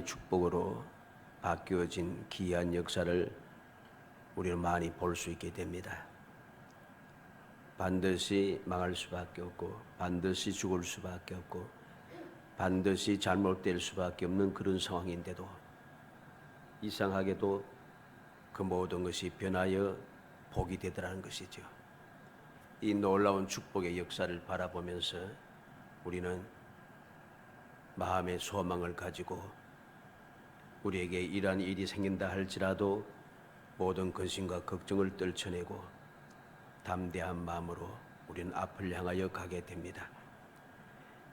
축복으로 바뀌어진 기이한 역사를 우리는 많이 볼 수 있게 됩니다. 반드시 망할 수밖에 없고 반드시 죽을 수밖에 없고 반드시 잘못될 수밖에 없는 그런 상황인데도 이상하게도 그 모든 것이 변하여 복이 되더라는 것이죠. 이 놀라운 축복의 역사를 바라보면서 우리는 마음의 소망을 가지고 우리에게 이러한 일이 생긴다 할지라도 모든 근심과 걱정을 떨쳐내고 담대한 마음으로 우리는 앞을 향하여 가게 됩니다.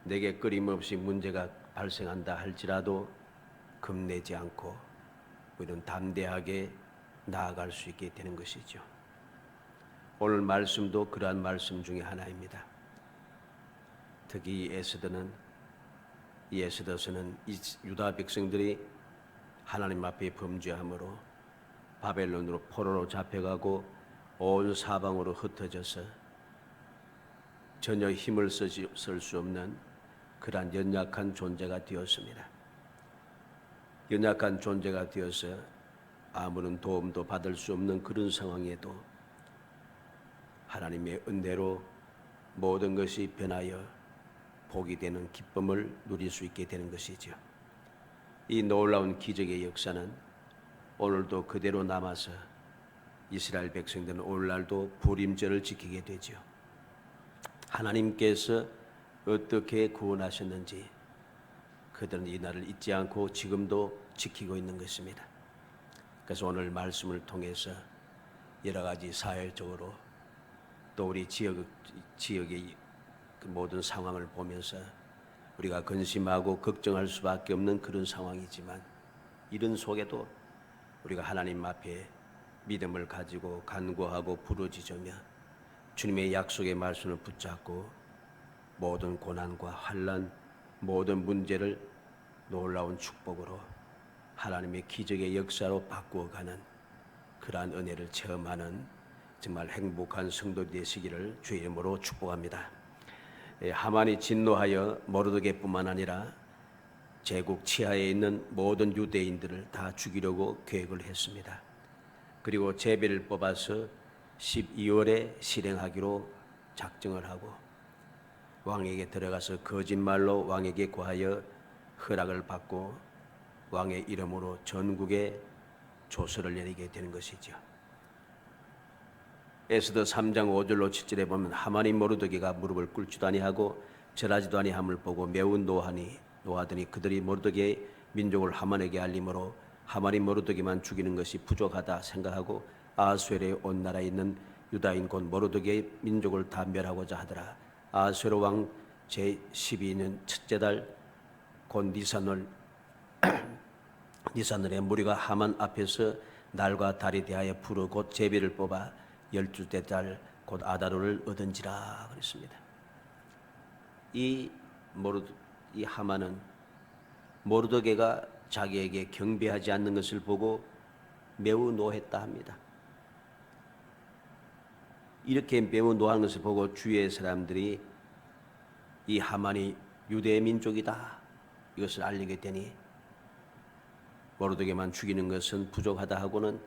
내게 끊임없이 문제가 발생한다 할지라도 겁내지 않고 우리는 담대하게 나아갈 수 있게 되는 것이죠. 오늘 말씀도 그러한 말씀 중에 하나입니다. 특히 에스더서는 유다 백성들이 하나님 앞에 범죄함으로 바벨론으로 포로로 잡혀가고 온 사방으로 흩어져서 전혀 힘을 쓸 수 없는 그러한 연약한 존재가 되었습니다. 연약한 존재가 되어서 아무런 도움도 받을 수 없는 그런 상황에도 하나님의 은혜로 모든 것이 변하여 복이 되는 기쁨을 누릴 수 있게 되는 것이죠. 이 놀라운 기적의 역사는 오늘도 그대로 남아서 이스라엘 백성들은 오늘날도 부림절을 지키게 되죠. 하나님께서 어떻게 구원하셨는지 그들은 이 날을 잊지 않고 지금도 지키고 있는 것입니다. 그래서 오늘 말씀을 통해서 여러 가지 사회적으로 또 우리 지역의 그 모든 상황을 보면서 우리가 근심하고 걱정할 수밖에 없는 그런 상황이지만 이런 속에도 우리가 하나님 앞에 믿음을 가지고 간구하고 부르짖으며 주님의 약속의 말씀을 붙잡고 모든 고난과 환난, 모든 문제를 놀라운 축복으로 하나님의 기적의 역사로 바꾸어가는 그러한 은혜를 체험하는 정말 행복한 성도 되시기를 주의 이름으로 축복합니다. 하만이 진노하여 모르드게뿐만 아니라 제국 치하에 있는 모든 유대인들을 다 죽이려고 계획을 했습니다. 그리고 제비를 뽑아서 12월에 실행하기로 작정을 하고 왕에게 들어가서 거짓말로 왕에게 구하여 허락을 받고 왕의 이름으로 전국에 조서를 내리게 되는 것이죠. 에스더 3장 5절로 7절에 보면 하만이 모르드게가 무릎을 꿇지도 아니하고 절하지도 아니함을 보고 매우 노하더니 그들이 모르드게의 민족을 하만에게 알림으로 하만이 모르드게만 죽이는 것이 부족하다 생각하고 아하수에르의 온 나라에 있는 유다인 곧 모르드게의 민족을 다 멸하고자 하더라. 아하수에르 왕 제12년 첫째 달 곧 니산월에 무리가 하만 앞에서 날과 달에 대하여 부르 곧 제비를 뽑아 12째 달 곧 아다로를 얻은지라 그랬습니다. 이 하만은 모르드게가 자기에게 경배하지 않는 것을 보고 매우 노했다 합니다. 이렇게 매우 노한 것을 보고 주위의 사람들이 이 하만이 유대 민족이다 이것을 알리게 되니 모르드게만 죽이는 것은 부족하다 하고는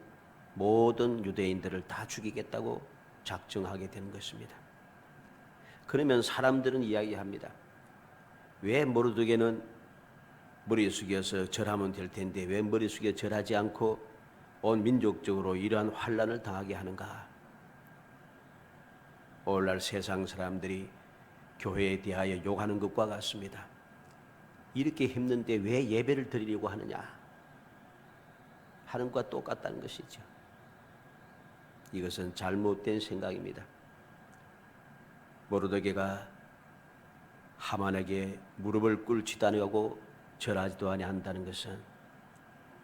모든 유대인들을 다 죽이겠다고 작정하게 되는 것입니다. 그러면 사람들은 이야기합니다. 왜 모르드게는 머리 숙여서 절하면 될 텐데 왜 머리 숙여 절하지 않고 온 민족적으로 이러한 환난을 당하게 하는가? 오늘날 세상 사람들이 교회에 대하여 욕하는 것과 같습니다. 이렇게 힘든데 왜 예배를 드리려고 하느냐 하는 것과 똑같다는 것이죠. 이것은 잘못된 생각입니다. 모르드게가 하만에게 무릎을 꿇지도 아니하고 절하지도 아니한다는 것은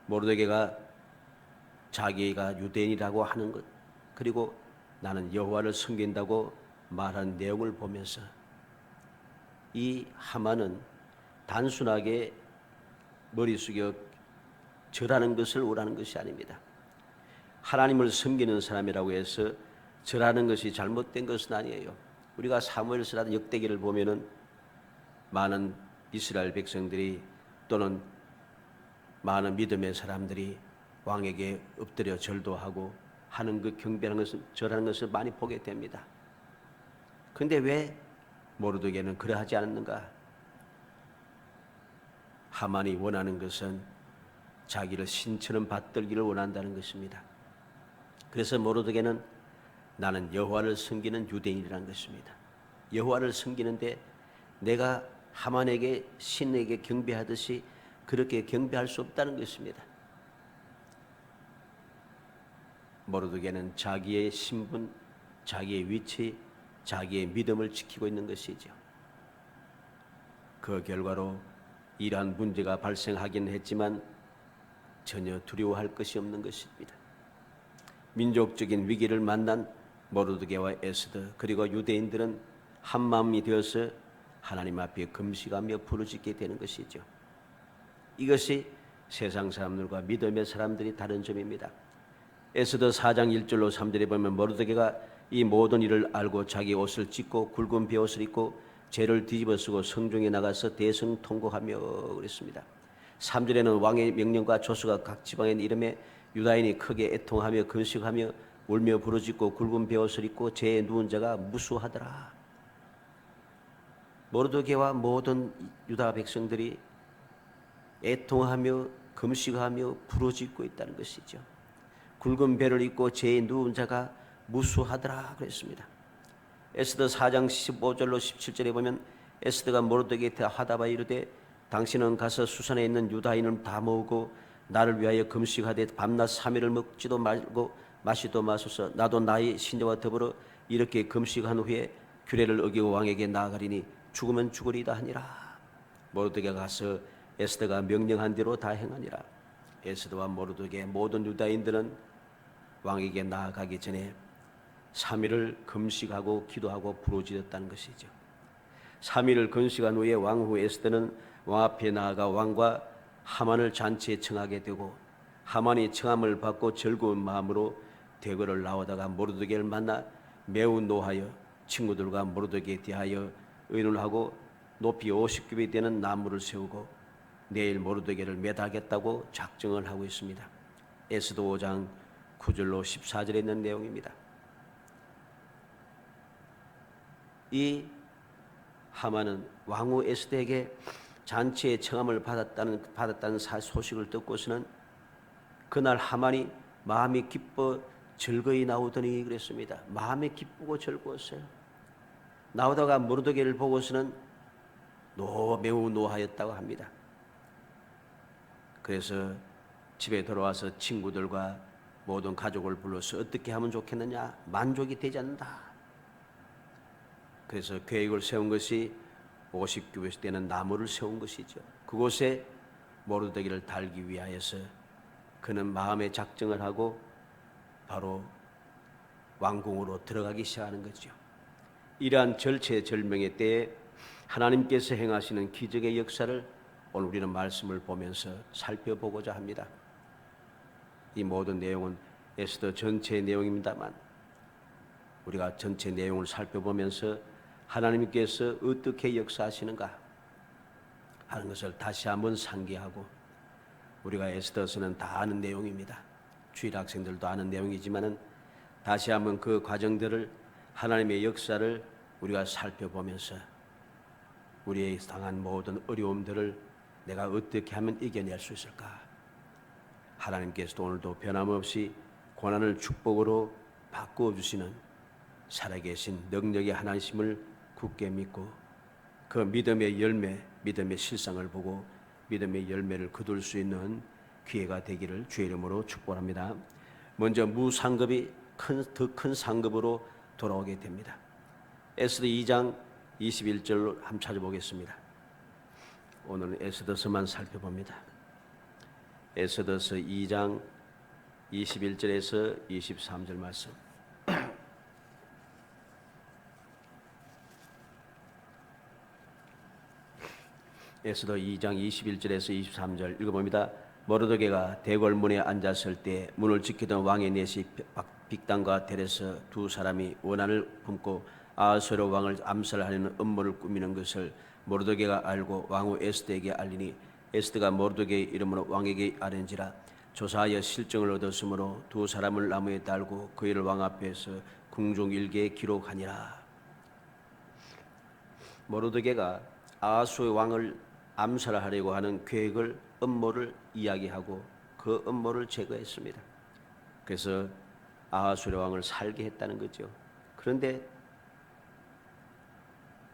모르드게가 자기가 유대인이라고 하는 것 그리고 나는 여호와를 섬긴다고 말한 내용을 보면서 이 하만은 단순하게 머리 숙여 절하는 것을 원하는 것이 아닙니다. 하나님을 섬기는 사람이라고 해서 절하는 것이 잘못된 것은 아니에요. 우리가 사무엘서라든 역대기를 보면은 많은 이스라엘 백성들이 또는 많은 믿음의 사람들이 왕에게 엎드려 절도 하고 하는 그 경배하는 것을, 절하는 것을 많이 보게 됩니다. 그런데 왜 모르드게는 그러하지 않았는가? 하만이 원하는 것은 자기를 신처럼 받들기를 원한다는 것입니다. 그래서 모르드게는 나는 여호와를 섬기는 유대인이라는 것입니다. 여호와를 섬기는데 내가 하만에게 신에게 경배하듯이 그렇게 경배할 수 없다는 것입니다. 모르드게는 자기의 신분, 자기의 위치, 자기의 믿음을 지키고 있는 것이죠. 그 결과로 이러한 문제가 발생하긴 했지만 전혀 두려워할 것이 없는 것입니다. 민족적인 위기를 만난 모르드게와 에스더 그리고 유대인들은 한마음이 되어서 하나님 앞에 금식하며 부르짖게 되는 것이죠. 이것이 세상 사람들과 믿음의 사람들이 다른 점입니다. 에스더 4장 1절로 3절에 보면 모르드게가 이 모든 일을 알고 자기 옷을 찢고 굵은 베옷을 입고 죄를 뒤집어 쓰고 성중에 나가서 대성 통곡하며 그랬습니다. 3절에는 왕의 명령과 조서가 각 지방에 이름에 유다인이 크게 애통하며 금식하며 울며 부르짖고 굵은 베옷을 입고 죄에 누운 자가 무수하더라. 모르드게와 모든 유다 백성들이 애통하며 금식하며 부르짖고 있다는 것이죠. 굵은 배를 입고 죄에 누운 자가 무수하더라 그랬습니다. 에스더 4장 15절로 17절에 보면 에스더가 모르드게한테 하다바 이르되 당신은 가서 수산에 있는 유다인을 다 모으고 나를 위하여 금식하되 밤낮 3일을 먹지도 말고 마시도 마소서. 나도 나의 신녀와 더불어 이렇게 금식한 후에 규례를 어기고 왕에게 나아가리니 죽으면 죽으리다 하니라. 모르드게가 가서 에스더가 명령한 대로 다 행하니라. 에스더와 모르드게 모든 유다인들은 왕에게 나아가기 전에 3일을 금식하고 기도하고 부르짖었다는 것이죠. 3일을 금식한 후에 왕후 에스더는 왕 앞에 나아가 왕과 하만을 잔치에 청하게 되고 하만이 청함을 받고 즐거운 마음으로 대궐을 나오다가 모르드게를 만나 매우 노하여 친구들과 모르드게에 대하여 의논하고 높이 50규빗 되는 나무를 세우고 내일 모르드게를 매다하겠다고 작정을 하고 있습니다. 에스더 5장 9절로 14절에 있는 내용입니다. 이 하만은 왕후 에스더에게 잔치에 청함을 받았다는 소식을 듣고서는 그날 하만이 마음이 기뻐 즐거이 나오더니 그랬습니다. 마음이 기쁘고 즐거웠어요. 나오다가 모르드게를 보고서는 매우 노하였다고 합니다. 그래서 집에 돌아와서 친구들과 모든 가족을 불러서 어떻게 하면 좋겠느냐, 만족이 되지 않는다. 그래서 계획을 세운 것이 50규빗 되는 나무를 세운 것이죠. 그곳에 모르드게를 달기 위하여서 그는 마음의 작정을 하고 바로 왕궁으로 들어가기 시작하는 거죠. 이러한 절체절명의 때에 하나님께서 행하시는 기적의 역사를 오늘 우리는 말씀을 보면서 살펴보고자 합니다. 이 모든 내용은 에스더 전체의 내용입니다만 우리가 전체 내용을 살펴보면서 하나님께서 어떻게 역사하시는가 하는 것을 다시 한번 상기하고, 우리가 에스더서는 다 아는 내용입니다. 주일 학생들도 아는 내용이지만은 다시 한번 그 과정들을, 하나님의 역사를 우리가 살펴보면서 우리의 당한 모든 어려움들을 내가 어떻게 하면 이겨낼 수 있을까? 하나님께서도 오늘도 변함없이 고난을 축복으로 바꾸어 주시는 살아계신 능력의 하나님을 굳게 믿고 그 믿음의 열매, 믿음의 실상을 보고 믿음의 열매를 거둘 수 있는 기회가 되기를 주의 이름으로 축복합니다. 먼저 무상급이 더 큰 상급으로 돌아오게 됩니다. 에스더 2장 21절로 한번 찾아보겠습니다. 오늘은 에스더서만 살펴봅니다. 에스더서 2장 21절에서 23절 말씀. 에스더 2장 21절에서 23절 읽어봅니다. 모르드게가 대궐문에 앉았을 때 문을 지키던 왕의 넷이 빅단과 데레서 두 사람이 원한을 품고 아하수에로 왕을 암살하려는 음모를 꾸미는 것을 모르드게가 알고 왕후 에스더에게 알리니 에스더가 모르드게의 이름으로 왕에게 아뢰니라. 조사하여 실정을 얻었으므로 두 사람을 나무에 달고 그 일을 왕 앞에서 궁중일기에 기록하니라. 모르드게가 아하수의 왕을 암살하려고 하는 계획을, 음모를 이야기하고 그 음모를 제거했습니다. 그래서 아하수의 왕을 살게 했다는 거죠. 그런데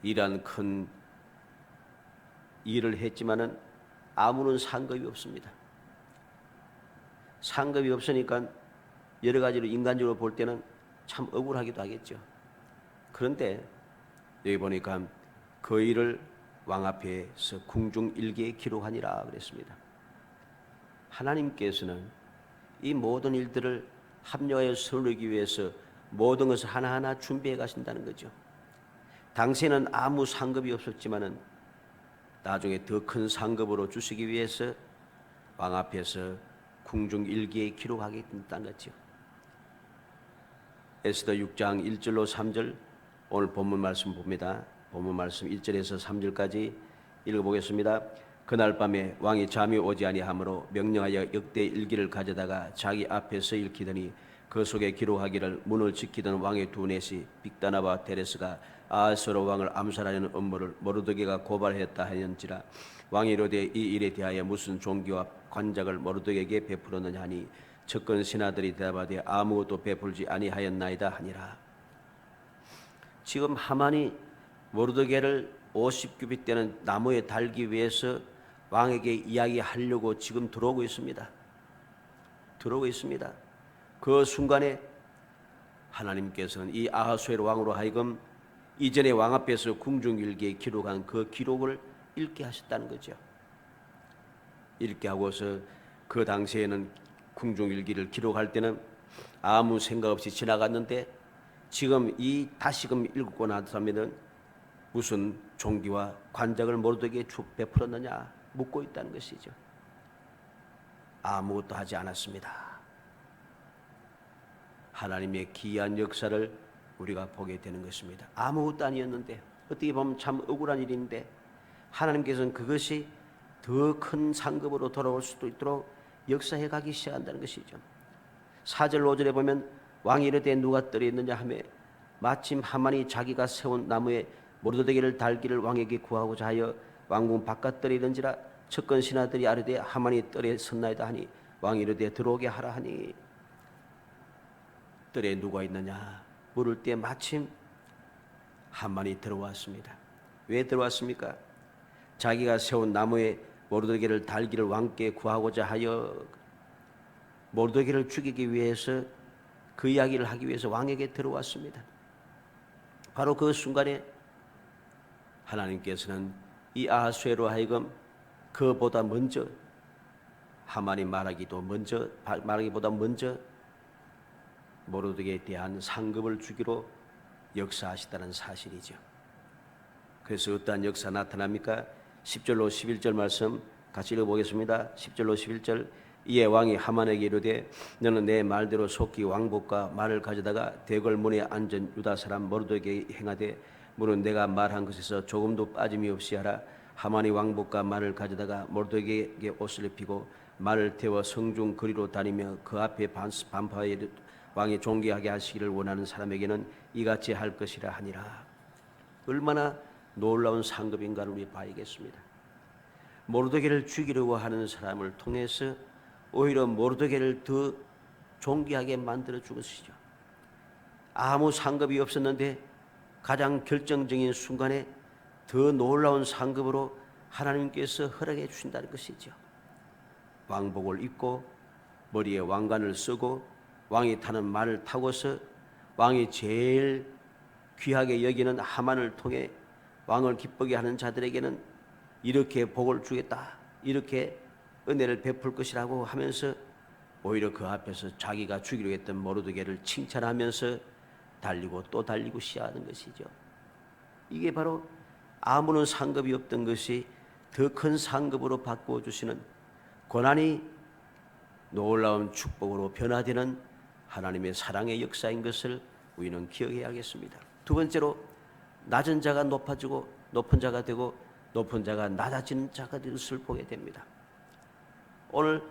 이러한 큰 일을 했지만은 아무런 상급이 없습니다. 상급이 없으니까 여러 가지로 인간적으로 볼 때는 참 억울하기도 하겠죠. 그런데 여기 보니까 그 일을 왕 앞에서 궁중일기에 기록하니라 그랬습니다. 하나님께서는 이 모든 일들을 합력하여 서울이기 위해서 모든 것을 하나하나 준비해 가신다는 거죠. 당시에는 아무 상급이 없었지만은 나중에 더 큰 상급으로 주시기 위해서 왕 앞에서 궁중일기에 기록하게 된다는 거죠. 에스더 6장 1절로 3절 오늘 본문 말씀 봅니다. 본문 말씀 1절에서 3절까지 읽어보겠습니다. 그날 밤에 왕이 잠이 오지 아니하므로 명령하여 역대 일기를 가져다가 자기 앞에서 읽히더니 그 속에 기록하기를 문을 지키던 왕의 두 넷이 빅다나와 데레스가 아하스로 왕을 암살하려는 음모를 모르드게가 고발했다 하였는지라. 왕이 이르되 이 일에 대하여 무슨 종기와 관작을 모르드게에게 베풀었느냐 하니 측근 신하들이 대답하되 아무것도 베풀지 아니하였나이다 하니라. 지금 하만이 모르드게를 50규빗 되는 나무에 달기 위해서 왕에게 이야기하려고 지금 들어오고 있습니다. 그 순간에 하나님께서는 이 아하수에로 왕으로 하여금 이전에 왕 앞에서 궁중일기에 기록한 그 기록을 읽게 하셨다는 거죠. 읽게 하고서 그 당시에는 궁중일기를 기록할 때는 아무 생각 없이 지나갔는데 지금 이 다시금 읽고 나서면은 무슨 종기와 관작을 모르드게에게 베풀었느냐 묻고 있다는 것이죠. 아무것도 하지 않았습니다. 하나님의 기이한 역사를 우리가 보게 되는 것입니다. 아무것도 아니었는데 어떻게 보면 참 억울한 일인데 하나님께서는 그것이 더 큰 상급으로 돌아올 수도 있도록 역사해 가기 시작한다는 것이죠. 4절 5절에 보면 왕이 이르되 누가 뜰에 있느냐 하며 마침 하만이 자기가 세운 나무에 모르드게를 달기를 왕에게 구하고자 하여 왕궁 바깥뜰에 이른지라. 측근 신하들이 아뢰되 하만이 뜰에 섰나이다 하니 왕이 이르되 들어오게 하라 하니 뜰에 누가 있느냐 물을 때 마침 하만이 들어왔습니다. 왜 들어왔습니까? 자기가 세운 나무에 모르드게를 달기를 왕께 구하고자 하여 모르드게를 죽이기 위해서 그 이야기를 하기 위해서 왕에게 들어왔습니다. 바로 그 순간에 하나님께서는 이 아하수에로 하여금 그보다 먼저 하만이 말하기보다 먼저 모르드게에 대한 상급을 주기로 역사하시다는 사실이죠. 그래서 어떠한 역사 나타납니까? 10절로 11절 말씀 같이 읽어보겠습니다. 10절로 11절 이에 왕이 하만에게 이르되 너는 내 말대로 속히 왕복과 말을 가져다가 대궐 문에 앉은 유다 사람 모르드게에게 행하되 물은 내가 말한 것에서 조금도 빠짐이 없이 하라. 하만이 왕복과 말을 가져다가 모르드게에게 옷을 입히고 말을 태워 성중 거리로 다니며 그 앞에 반파에 왕이 존귀하게 하시기를 원하는 사람에게는 이같이 할 것이라 하니라. 얼마나 놀라운 상급인가를 우리 봐야겠습니다. 모르드게를 죽이려고 하는 사람을 통해서 오히려 모르드게를 더 존귀하게 만들어 주었시죠. 아무 상급이 없었는데 가장 결정적인 순간에 더 놀라운 상급으로 하나님께서 허락해 주신다는 것이죠. 왕복을 입고 머리에 왕관을 쓰고 왕이 타는 말을 타고서 왕이 제일 귀하게 여기는 하만을 통해 왕을 기쁘게 하는 자들에게는 이렇게 복을 주겠다, 이렇게 은혜를 베풀 것이라고 하면서 오히려 그 앞에서 자기가 죽이려 했던 모르드게를 칭찬하면서 달리고 또 달리고 시작하는 것이죠. 이게 바로 아무런 상급이 없던 것이 더 큰 상급으로 바꾸어 주시는 고난이 놀라운 축복으로 변화되는 하나님의 사랑의 역사인 것을 우리는 기억해야겠습니다. 두 번째로 낮은 자가 높아지고 높은 자가 되고 높은 자가 낮아지는 자가 되었을 보게 됩니다. 오늘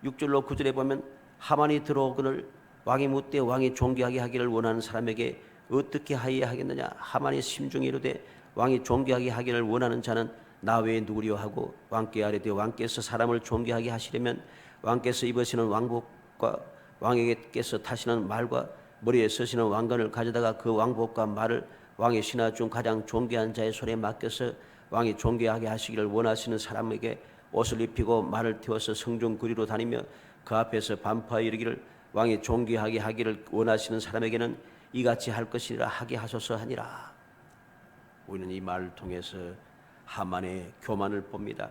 6절로 9절에 보면 하만이 들어오거늘 왕이 묻되 왕이 존귀하게 하기를 원하는 사람에게 어떻게 하여야 하겠느냐. 하만이 심중에 이르되 왕이 존귀하게 하기를 원하는 자는 나 외에 누구리요 하고 왕께 아뢰되 왕께서 사람을 존귀하게 하시려면 왕께서 입으시는 왕복과 왕에게께서 타시는 말과 머리에 쓰시는 왕관을 가져다가 그 왕복과 말을 왕의 신하 중 가장 존귀한 자의 손에 맡겨서 왕이 존귀하게 하시기를 원하시는 사람에게 옷을 입히고 말을 태워서 성중 거리로 다니며 그 앞에서 반포하여 이르기를 왕이 존귀하게 하기를 원하시는 사람에게는 이같이 할 것이라 하게 하소서 하니라. 우리는 이 말을 통해서 하만의 교만을 봅니다.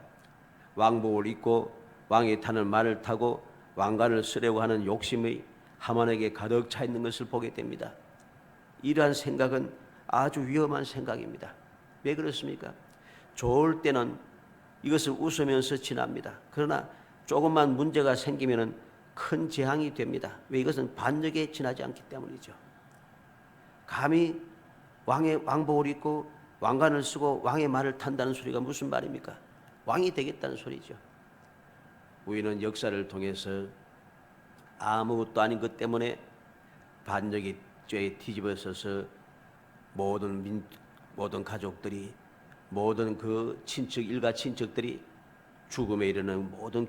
왕복을 입고 왕이 타는 말을 타고 왕관을 쓰려고 하는 욕심이 하만에게 가득 차 있는 것을 보게 됩니다. 이러한 생각은 아주 위험한 생각입니다. 왜 그렇습니까? 좋을 때는 이것을 웃으면서 지납니다. 그러나 조금만 문제가 생기면 큰 재앙이 됩니다. 왜? 이것은 반역에 지나지 않기 때문이죠. 감히 왕의 왕복을 입고 왕관을 쓰고 왕의 말을 탄다는 소리가 무슨 말입니까? 왕이 되겠다는 소리죠. 우리는 역사를 통해서 아무것도 아닌 것 때문에 반역의 죄에 뒤집어서서 모든 가족들이, 모든 그 일가 친척들이 죽음에 이르는 모든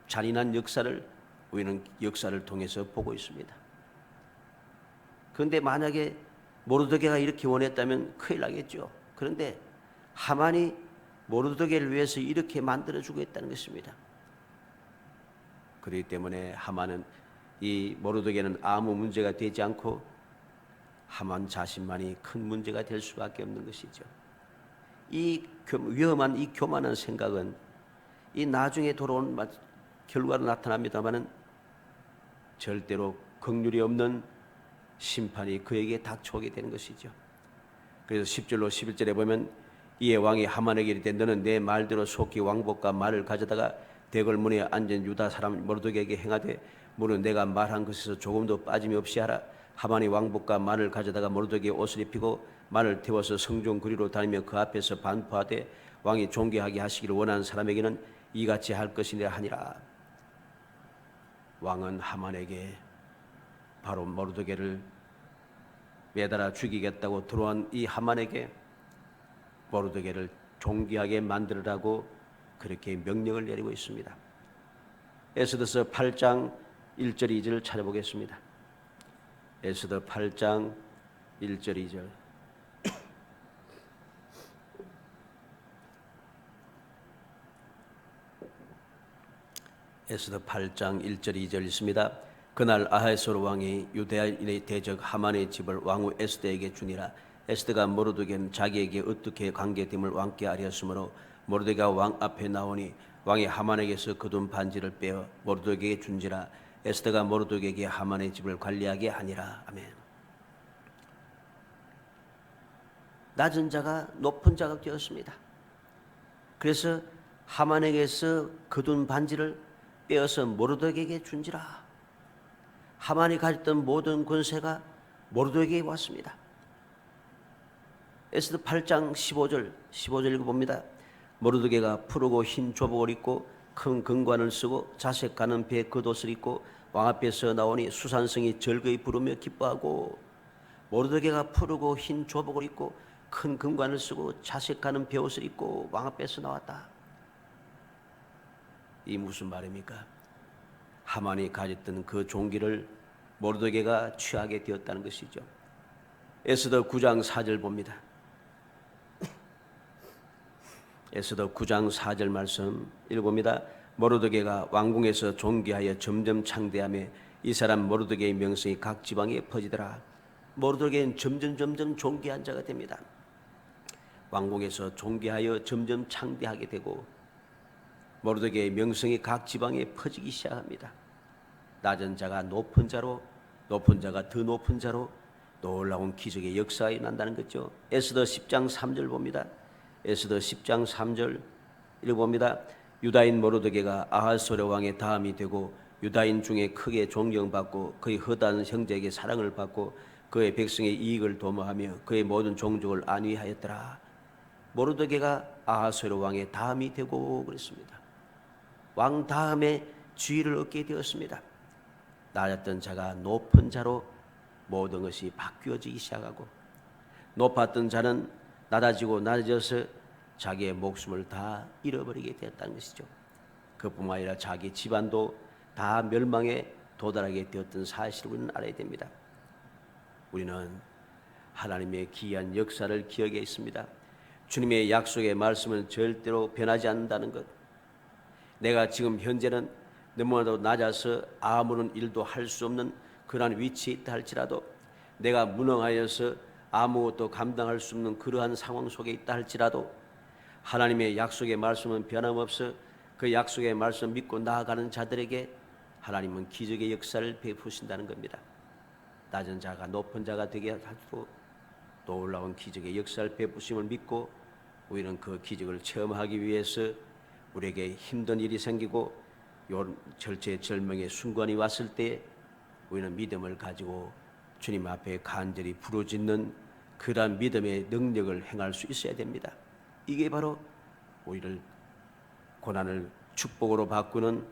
잔인한 역사를 우리는 역사를 통해서 보고 있습니다. 그런데 만약에 모르드게가 이렇게 원했다면 큰일 나겠죠. 그런데 하만이 모르드게를 위해서 이렇게 만들어주고 있다는 것입니다. 그렇기 때문에 하만은 이 모르드게는 아무 문제가 되지 않고 하만 자신만이 큰 문제가 될 수밖에 없는 것이죠. 이 위험한 이 교만한 생각은 이 나중에 돌아온 결과로 나타납니다마는 절대로 긍휼이 없는 심판이 그에게 닥쳐오게 되는 것이죠. 그래서 10절로 11절에 보면 이에 왕이 하만에게 이르되 너는 내 말대로 속히 왕복과 말을 가져다가 대궐 문에 앉은 유다 사람 모르드게에게 행하되 무릇 내가 말한 것에서 조금도 빠짐이 없이 하라. 하만이 왕복과 말을 가져다가 모르드게의 옷을 입히고 말을 태워서 성중 거리로 다니며 그 앞에서 반포하되 왕이 존귀하게 하시기를 원하는 사람에게는 이같이 할 것이니라 하니라. 왕은 하만에게 바로 모르드게를 매달아 죽이겠다고 들어온 이 하만에게 모르드게를 존귀하게 만들으라고 그렇게 명령을 내리고 있습니다. 에스더서 8장 1절 2절을 찾아보겠습니다. 에스더 8장 1절 2절. 에스더 8장 1절 2절 있습니다. 그날 아하스웨로 왕이 유대인의 대적 하만의 집을 왕후 에스더에게 주니라. 에스더가 모르드게는 자기에게 어떻게 관계됨을 왕께 아뢰었으므로 모르드게가 왕 앞에 나오니 왕이 하만에게서 거둔 반지를 빼어 모르드게에게 준지라. 에스더가 모르드게에게 하만의 집을 관리하게 하니라. 아멘. 낮은 자가 높은 자가 되었습니다. 그래서 하만에게서 거둔 반지를 빼어서 모르드게에게 준지라. 하만이 가졌던 모든 권세가 모르드게에게 왔습니다. 에스더 8장 15절 읽어봅니다. 모르드게가 푸르고 흰 조복을 입고 큰 금관을 쓰고 자색 가는 배에 겉옷을 입고 왕 앞에서 나오니 수산성이 즐거이 부르며 기뻐하고. 모르드게가 푸르고 흰 조복을 입고 큰 금관을 쓰고 자색 가는 배옷을 입고 왕 앞에서 나왔다. 이 무슨 말입니까? 하만이 가졌던 그 종기를 모르드게가 취하게 되었다는 것이죠. 에스더 9장 4절 봅니다. 에스더 9장 4절 말씀 읽어봅니다. 모르드게가 왕궁에서 존귀하여 점점 창대하며 이 사람 모르드게의 명성이 각 지방에 퍼지더라. 모르드게는 점점 존귀한 자가 됩니다. 왕궁에서 존귀하여 점점 창대하게 되고 모르드게의 명성이 각 지방에 퍼지기 시작합니다. 낮은 자가 높은 자로, 높은 자가 더 높은 자로 놀라운 기적의 역사가 일어난다는 거죠. 에스더 10장 3절 봅니다. 에스더 10장 3절 읽어봅니다. 유다인 모르드게가 아하스웨로 왕의 다음이 되고 유다인 중에 크게 존경받고 그의 허다한 형제에게 사랑을 받고 그의 백성의 이익을 도모하며 그의 모든 종족을 안위하였더라. 모르드게가 아하수에로 왕의 다음이 되고 그랬습니다. 왕 다음에 지위를 얻게 되었습니다. 낮았던 자가 높은 자로 모든 것이 바뀌어지기 시작하고, 높았던 자는 낮아지고 낮아져서 자기의 목숨을 다 잃어버리게 되었다는 것이죠. 그뿐만 아니라 자기 집안도 다 멸망에 도달하게 되었던 사실을 우리는 알아야 됩니다. 우리는 하나님의 기이한 역사를 기억해 있습니다. 주님의 약속의 말씀은 절대로 변하지 않는다는 것. 내가 지금 현재는 너무나도 낮아서 아무런 일도 할 수 없는 그러한 위치에 있다 할지라도, 내가 무능하여서 아무것도 감당할 수 없는 그러한 상황 속에 있다 할지라도, 하나님의 약속의 말씀은 변함없어 그 약속의 말씀 믿고 나아가는 자들에게 하나님은 기적의 역사를 베푸신다는 겁니다. 낮은 자가 높은 자가 되게 하시고 놀라운 기적의 역사를 베푸심을 믿고, 우리는 그 기적을 체험하기 위해서 우리에게 힘든 일이 생기고 절체절명의 순간이 왔을 때 우리는 믿음을 가지고 주님 앞에 간절히 부르짖는 그러한 믿음의 능력을 행할 수 있어야 됩니다. 이게 바로 우리를 고난을 축복으로 바꾸는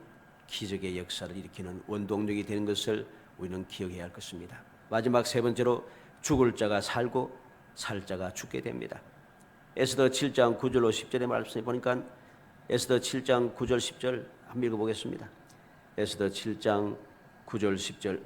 기적의 역사를 일으키는 원동력이 되는 것을 우리는 기억해야 할 것입니다. 마지막 세 번째로, 죽을 자가 살고 살 자가 죽게 됩니다. 에스더 7장 9절로 10절의 말씀에 보니까, 에스더 7장 9절 10절 한번 읽어보겠습니다. 에스더 7장 9절 10절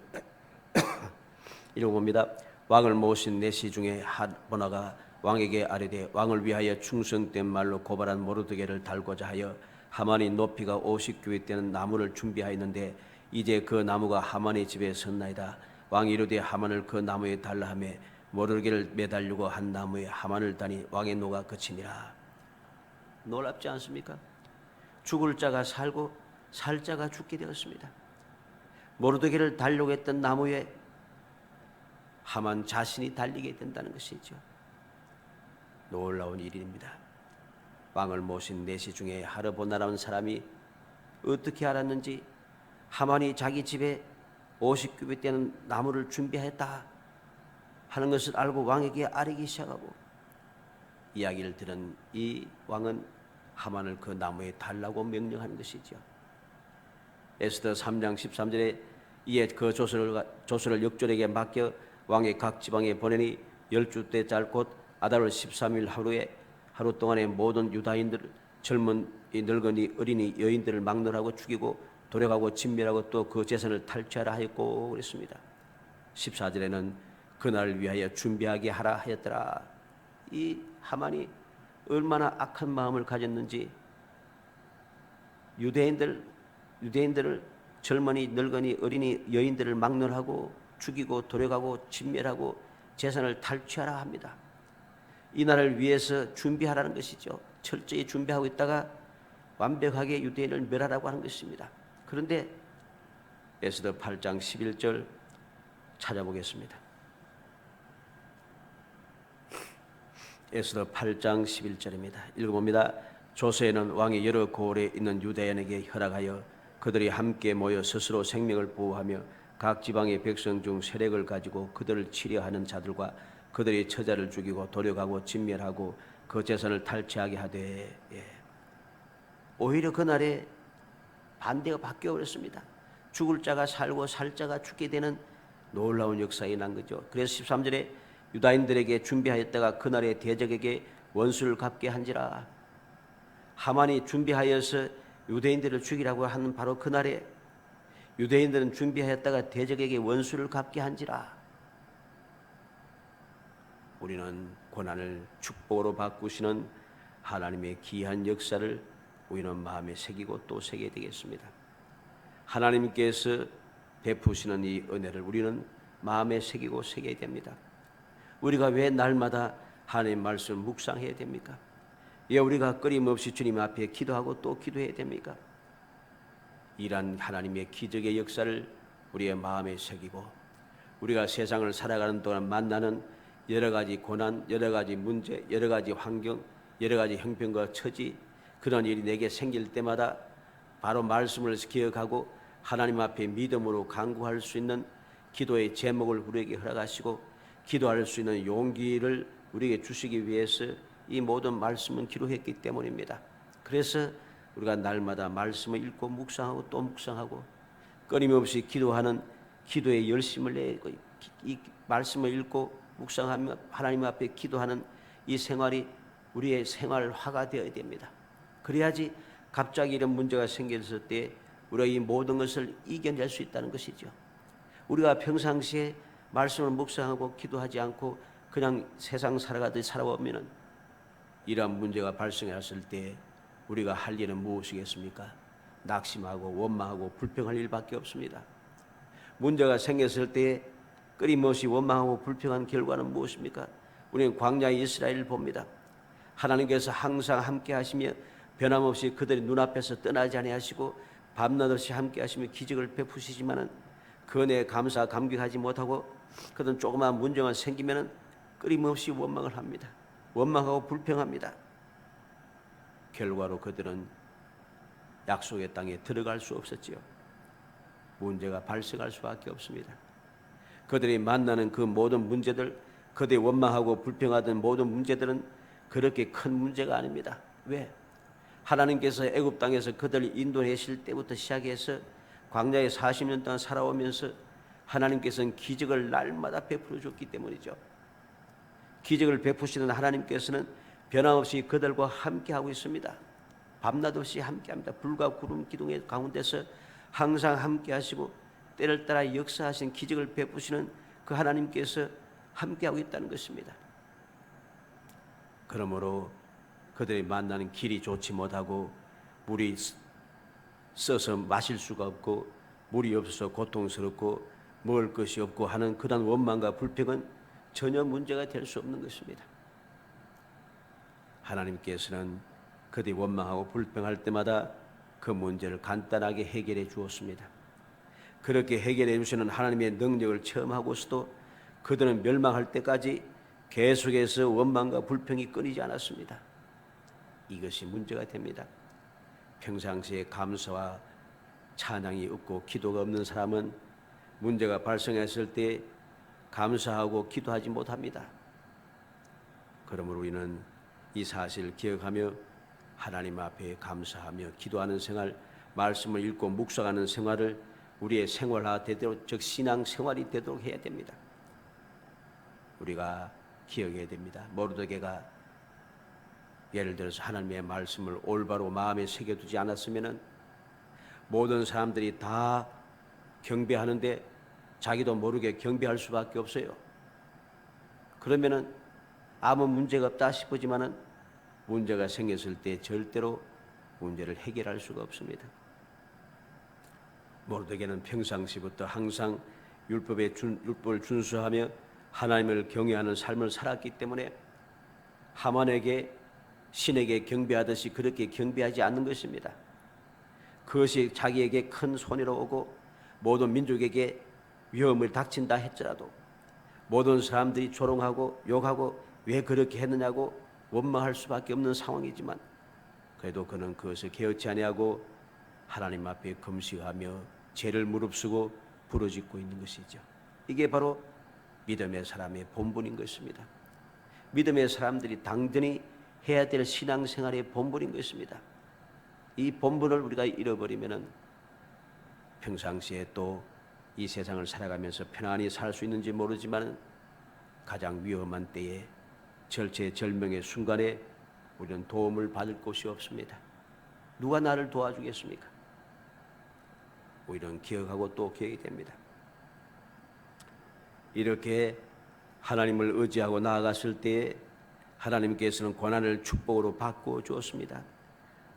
읽어봅니다. 왕을 모신 내시 중에 하보나가 왕에게 아뢰되, 왕을 위하여 충성된 말로 고발한 모르드게를 달고자 하여 하만이 높이가 50규빗되는 나무를 준비하였는데 이제 그 나무가 하만의 집에 섰나이다. 왕이 이르되 하만을 그 나무에 달라 하며 모르드게를 매달리고 한 나무에 하만을 다니 왕의 노가 그치니라. 놀랍지 않습니까? 죽을 자가 살고 살 자가 죽게 되었습니다. 모르드게를 달려고 했던 나무에 하만 자신이 달리게 된다는 것이죠. 놀라운 일입니다. 왕을 모신 내시 중에 하르보나라는 사람이 어떻게 알았는지 하만이 자기 집에 50규빗 되는 나무를 준비했다 하는 것을 알고 왕에게 아뢰기 시작하고, 이야기를 들은 이 왕은 하만을 그 나무에 달라고 명령하는 것이죠. 에스더 3장 13절에 이에 그 조서를 역졸에게 맡겨 왕의 각 지방에 보내니 10주 짤 곧 아달월 13일 하루 동안에 모든 유다인들, 젊은 늙은이 어린이 여인들을 막론하고 죽이고 도력하고 진멸하고 또 그 재산을 탈취하라 하였고 그랬습니다. 14절에는 그날을 위하여 준비하게 하라 하였더라. 이 하만이 얼마나 악한 마음을 가졌는지, 유대인들을 젊은이 늙은이 어린이 여인들을 막론하고 죽이고 도력하고 진멸하고 재산을 탈취하라 합니다. 이 날을 위해서 준비하라는 것이죠. 철저히 준비하고 있다가 완벽하게 유대인을 멸하라고 하는 것입니다. 그런데 에스더 8장 11절 찾아보겠습니다. 에스더 8장 11절입니다. 읽어봅니다. 조서에는 왕이 여러 고을에 있는 유대인에게 허락하여 그들이 함께 모여 스스로 생명을 보호하며 각 지방의 백성 중 세력을 가지고 그들을 치려하는 자들과 그들이 처자를 죽이고 도력하고 진멸하고 그 재산을 탈취하게 하되, 오히려 그날에 반대가 바뀌어버렸습니다. 죽을 자가 살고 살 자가 죽게 되는 놀라운 역사가 난 거죠. 그래서 13절에 유다인들에게 준비하였다가 그날에 대적에게 원수를 갚게 한지라. 하만이 준비하여서 유대인들을 죽이라고 하는 바로 그날에 유대인들은 준비하였다가 대적에게 원수를 갚게 한지라. 우리는 고난을 축복으로 바꾸시는 하나님의 귀한 역사를 우리는 마음에 새기고 또 새겨야 되겠습니다. 하나님께서 베푸시는 이 은혜를 우리는 마음에 새기고 새겨야 됩니다. 우리가 왜 날마다 하나님의 말씀을 묵상해야 됩니까? 왜 우리가 끊임없이 주님 앞에 기도하고 또 기도해야 됩니까? 이러한 하나님의 기적의 역사를 우리의 마음에 새기고, 우리가 세상을 살아가는 동안 만나는 여러 가지 고난, 여러 가지 문제, 여러 가지 환경, 여러 가지 형편과 처지, 그런 일이 내게 생길 때마다 바로 말씀을 기억하고 하나님 앞에 믿음으로 간구할 수 있는 기도의 제목을 우리에게 허락하시고 기도할 수 있는 용기를 우리에게 주시기 위해서 이 모든 말씀은 기록했기 때문입니다. 그래서 우리가 날마다 말씀을 읽고 묵상하고 또 묵상하고 끊임없이 기도하는 기도에 열심을 내고 이 말씀을 읽고 묵상하며 하나님 앞에 기도하는 이 생활이 우리의 생활화가 되어야 됩니다. 그래야지 갑자기 이런 문제가 생겼을 때 우리가 이 모든 것을 이겨낼 수 있다는 것이죠. 우리가 평상시에 말씀을 묵상하고 기도하지 않고 그냥 세상 살아가듯 살아보면 이러한 문제가 발생했을 때 우리가 할 일은 무엇이겠습니까? 낙심하고 원망하고 불평할 일밖에 없습니다. 문제가 생겼을 때 끊임없이 원망하고 불평한 결과는 무엇입니까? 우리는 광야의 이스라엘을 봅니다. 하나님께서 항상 함께 하시며 변함없이 그들의 눈앞에서 떠나지 아니하시고 밤낮 없이 함께 하시며 기적을 베푸시지만은 그 은혜에 감사 감격하지 못하고 그들은 조그마한 문제가 생기면은 끊임없이 원망을 합니다. 원망하고 불평합니다. 결과로 그들은 약속의 땅에 들어갈 수 없었지요. 문제가 발생할 수밖에 없습니다. 그들이 만나는 그 모든 문제들, 그들이 원망하고 불평하던 모든 문제들은 그렇게 큰 문제가 아닙니다. 왜? 하나님께서 애굽 땅에서 그들을 인도하실 때부터 시작해서 광야에 40년 동안 살아오면서 하나님께서는 기적을 날마다 베풀어 줬기 때문이죠. 기적을 베푸시는 하나님께서는 변함없이 그들과 함께하고 있습니다. 밤낮 없이 함께합니다. 불과 구름 기둥의 가운데서 항상 함께하시고 때를 따라 역사하신 기적을 베푸시는 그 하나님께서 함께하고 있다는 것입니다. 그러므로 그들이 만나는 길이 좋지 못하고 물이 써서 마실 수가 없고 물이 없어서 고통스럽고 먹을 것이 없고 하는 그런 원망과 불평은 전혀 문제가 될 수 없는 것입니다. 하나님께서는 그들이 원망하고 불평할 때마다 그 문제를 간단하게 해결해 주었습니다. 그렇게 해결해 주시는 하나님의 능력을 체험하고서도 그들은 멸망할 때까지 계속해서 원망과 불평이 끊이지 않았습니다. 이것이 문제가 됩니다. 평상시에 감사와 찬양이 없고 기도가 없는 사람은 문제가 발생했을 때 감사하고 기도하지 못합니다. 그러므로 우리는 이 사실을 기억하며 하나님 앞에 감사하며 기도하는 생활, 말씀을 읽고 묵상하는 생활을 우리의 생활화 되도록, 즉 신앙 생활이 되도록 해야 됩니다. 우리가 기억해야 됩니다. 모르드게가 예를 들어서 하나님의 말씀을 올바로 마음에 새겨두지 않았으면 모든 사람들이 다 경배하는데 자기도 모르게 경배할 수밖에 없어요. 그러면은 아무 문제가 없다 싶지만은 문제가 생겼을 때 절대로 문제를 해결할 수가 없습니다. 모르드게는 평상시부터 항상 율법을 준수하며 하나님을 경외하는 삶을 살았기 때문에 하만에게 신에게 경배하듯이 그렇게 경배하지 않는 것입니다. 그것이 자기에게 큰 손해로 오고 모든 민족에게 위험을 닥친다 했더라도 모든 사람들이 조롱하고 욕하고 왜 그렇게 했느냐고 원망할 수밖에 없는 상황이지만 그래도 그는 그것을 개의치 아니하고 하나님 앞에 금식하며 죄를 무릅쓰고 부르짖고 있는 것이죠. 이게 바로 믿음의 사람의 본분인 것입니다. 믿음의 사람들이 당연히 해야 될 신앙생활의 본분인 것입니다. 이 본분을 우리가 잃어버리면 평상시에 또 이 세상을 살아가면서 편안히 살 수 있는지 모르지만 가장 위험한 때에 절체절명의 순간에 우리는 도움을 받을 곳이 없습니다. 누가 나를 도와주겠습니까? 우리는 기억하고 또 기억이 됩니다. 이렇게 하나님을 의지하고 나아갔을 때에 하나님께서는 고난을 축복으로 바꾸어 주었습니다.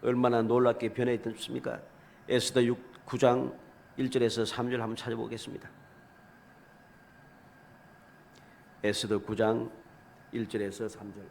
얼마나 놀랍게 변했습니까? 에스더 9장 1절에서 3절 한번 찾아보겠습니다. 에스더 9장 1절에서 3절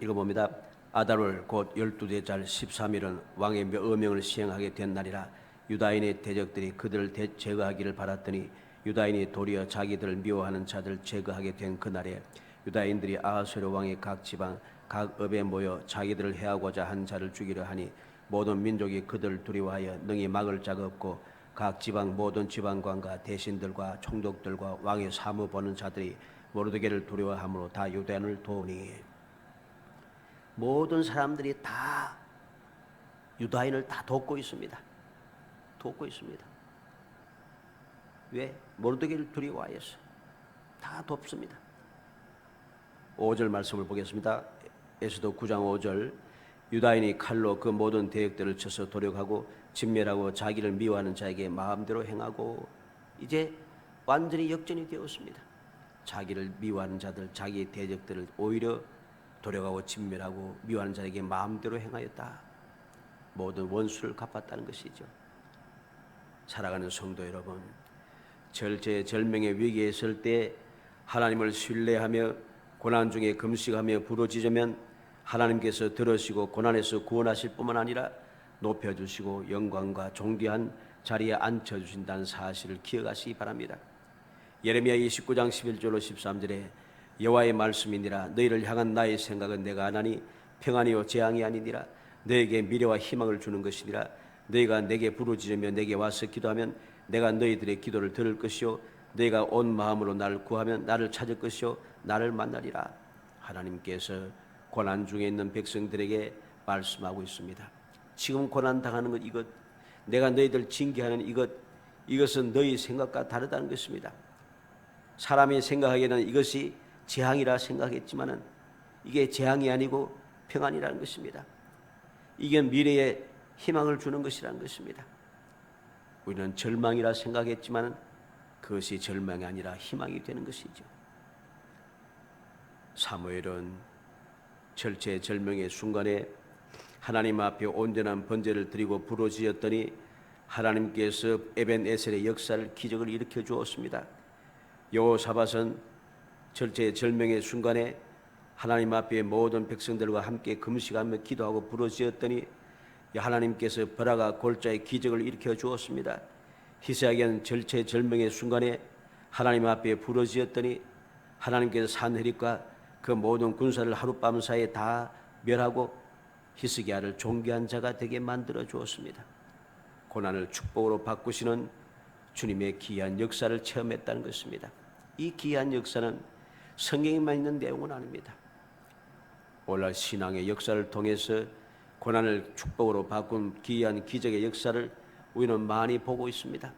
읽어봅니다. 아달월 곧 12대 달 13일은 왕의 어명을 시행하게 된 날이라. 유다인의 대적들이 그들을 제거하기를 바랐더니 유다인이 도리어 자기들을 미워하는 자들을 제거하게 된 그날에 유다인들이 아하수에로 왕의 각 지방 각 업에 모여 자기들을 해하고자 한 자를 죽이려 하니 모든 민족이 그들을 두려워하여 능히 막을 자가 없고 각 지방 모든 지방관과 대신들과 총독들과 왕의 사무 보는 자들이 모르드게를 두려워함으로 다 유대인을 도우니 모든 사람들이 다 유다인을 다 돕고 있습니다. 돕고 있습니다. 왜? 모르드게를 두려워하여서 다 돕습니다. 5절 말씀을 보겠습니다. 에스더 9장 5절 유다인이 칼로 그 모든 대역들을 쳐서 도륙하고 진멸하고 자기를 미워하는 자에게 마음대로 행하고 이제 완전히 역전이 되었습니다. 자기를 미워하는 자들, 자기의 대적들을 오히려 도륙하고 진멸하고 미워하는 자에게 마음대로 행하였다. 모든 원수를 갚았다는 것이죠. 살아가는 성도 여러분, 절제절명의 위기에 있을 때 하나님을 신뢰하며 고난 중에 금식하며 부르짖으면 하나님께서 들으시고 고난에서 구원하실 뿐만 아니라 높여주시고 영광과 존귀한 자리에 앉혀주신다는 사실을 기억하시기 바랍니다. 예레미야 29장 11절로 13절에 여호와의 말씀이니라 너희를 향한 나의 생각은 내가 아나니 평안이요 재앙이 아니니라 너에게 미래와 희망을 주는 것이니라 너희가 내게 부르짖으며 내게 와서 기도하면 내가 너희들의 기도를 들을 것이요 너희가 온 마음으로 나를 구하면 나를 찾을 것이요 나를 만나리라. 하나님께서 고난 중에 있는 백성들에게 말씀하고 있습니다. 지금 고난 당하는 것 이것, 내가 너희들 징계하는 이것은 너희 생각과 다르다는 것입니다. 사람이 생각하기에는 이것이 재앙이라 생각했지만은 이게 재앙이 아니고 평안이라는 것입니다. 이게 미래에 희망을 주는 것이라는 것입니다. 우리는 절망이라 생각했지만은 그것이 절망이 아니라 희망이 되는 것이죠. 사무엘은 절체절명의 순간에 하나님 앞에 온전한 번제를 드리고 부르짖었더니 하나님께서 에벤에셀의 역사를 기적을 일으켜 주었습니다. 여호사밧은 절체절명의 순간에 하나님 앞에 모든 백성들과 함께 금식하며 기도하고 부르짖었더니 하나님께서 벼라가 골짜의 기적을 일으켜 주었습니다. 히스야기는 절체절명의 순간에 하나님 앞에 부르짖었더니 하나님께서 산헤립과 그 모든 군사를 하룻밤 사이에 다 멸하고 히스기야를 존귀한 자가 되게 만들어 주었습니다. 고난을 축복으로 바꾸시는 주님의 기이한 역사를 체험했다는 것입니다. 이 기이한 역사는 성경에만 있는 내용은 아닙니다. 오늘날 신앙의 역사를 통해서 고난을 축복으로 바꾼 기이한 기적의 역사를 우리는 많이 보고 있습니다.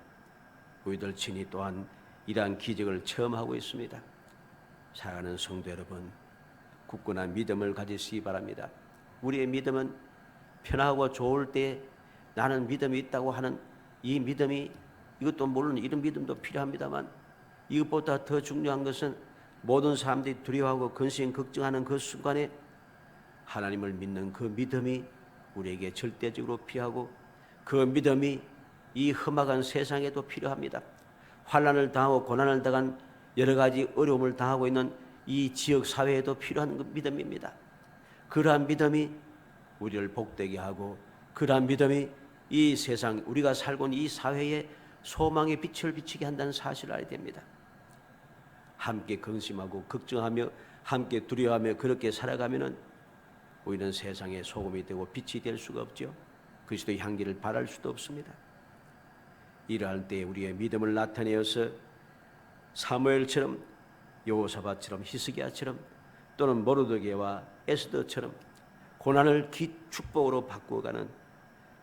우리들 친히 또한 이러한 기적을 체험하고 있습니다. 사랑하는 성도 여러분, 굳건한 믿음을 가지시기 바랍니다. 우리의 믿음은 편하고 좋을 때 나는 믿음이 있다고 하는 이 믿음이, 이것도 물론 이런 믿음도 필요합니다만 이것보다 더 중요한 것은 모든 사람들이 두려워하고 근심 걱정하는 그 순간에 하나님을 믿는 그 믿음이 우리에게 절대적으로 필요하고 그 믿음이 이 험악한 세상에도 필요합니다. 환난을 당하고 고난을 당한 여러 가지 어려움을 당하고 있는 이 지역 사회에도 필요한 그 믿음입니다. 그러한 믿음이 우리를 복되게 하고 그러한 믿음이 이 세상 우리가 살고 있는 이 사회에 소망의 빛을 비치게 한다는 사실을 알아야 됩니다. 함께 근심하고 걱정하며 함께 두려워하며 그렇게 살아가면은 우리는 세상에 소금이 되고 빛이 될 수가 없죠. 그리스도의 향기를 발할 수도 없습니다. 이러할 때 우리의 믿음을 나타내어서 사무엘처럼 여호사밧처럼 히스기야처럼 또는 모르드게와 에스더처럼 고난을 축복으로 바꾸어가는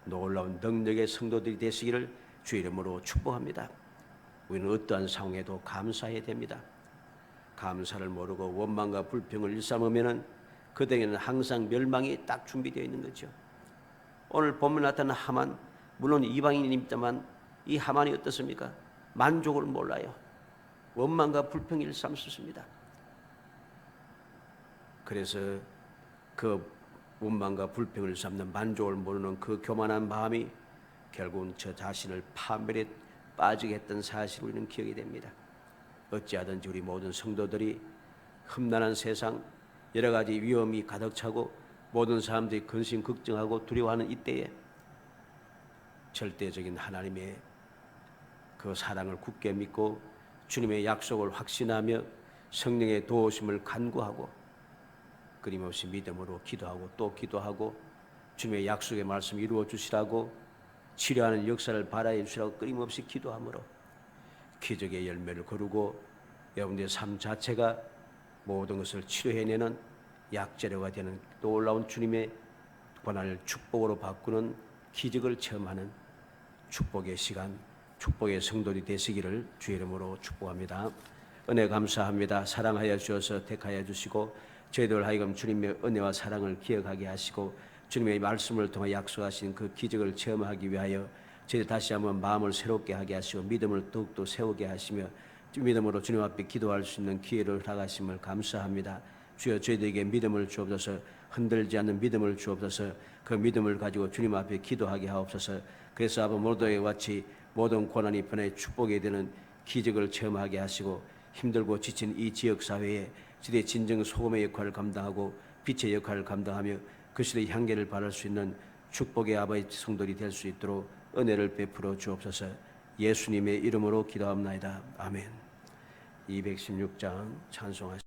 놀라운 능력의 성도들이 되시기를 주 이름으로 축복합니다. 우리는 어떠한 상황에도 감사해야 됩니다. 감사를 모르고 원망과 불평을 일삼으면은 그들에게는 항상 멸망이 딱 준비되어 있는 거죠. 오늘 본문에 나타난 하만, 물론 이방인입니다만 이 하만이 어떻습니까? 만족을 몰라요. 원망과 불평을 일삼습니다. 그래서 그 원망과 불평을 일삼는 만족을 모르는 그 교만한 마음이 결국은 저 자신을 파멸에 빠지게 했던 사실을 우리는 기억이 됩니다. 어찌하든지 우리 모든 성도들이 험난한 세상 여러 가지 위험이 가득 차고 모든 사람들이 근심 걱정하고 두려워하는 이때에 절대적인 하나님의 그 사랑을 굳게 믿고 주님의 약속을 확신하며 성령의 도우심을 간구하고 끊임없이 믿음으로 기도하고 또 기도하고 주님의 약속의 말씀 이루어 주시라고 치료하는 역사를 바라해 주시라고 끊임없이 기도하므로 기적의 열매를 거두고 여러분들의 삶 자체가 모든 것을 치료해내는 약재료가 되는 놀라운 주님의 고난을 축복으로 바꾸는 기적을 체험하는 축복의 시간, 축복의 성도들이 되시기를 주의 이름으로 축복합니다. 은혜 감사합니다. 사랑하여 주셔서 택하여 주시고 저희들 하여금 주님의 은혜와 사랑을 기억하게 하시고 주님의 말씀을 통해 약속하신 그 기적을 체험하기 위하여 저희 다시 한번 마음을 새롭게 하게 하시고 믿음을 더욱더 세우게 하시며 믿음으로 주님 앞에 기도할 수 있는 기회를 허락하심을 감사합니다. 주여 저희들에게 믿음을 주옵소서. 흔들지 않는 믿음을 주옵소서. 그 믿음을 가지고 주님 앞에 기도하게 하옵소서. 그래서 아버 모르드게와 같이 모든 고난이 변해 축복이 되는 기적을 체험하게 하시고 힘들고 지친 이 지역 사회에 시대의 진정 소금의 역할을 감당하고 빛의 역할을 감당하며 그 시대의 향기를 발할 수 있는 축복의 아버지 성도들이 될 수 있도록 은혜를 베풀어 주옵소서. 예수님의 이름으로 기도합나이다. 아멘. 216장 찬송하시옵소서.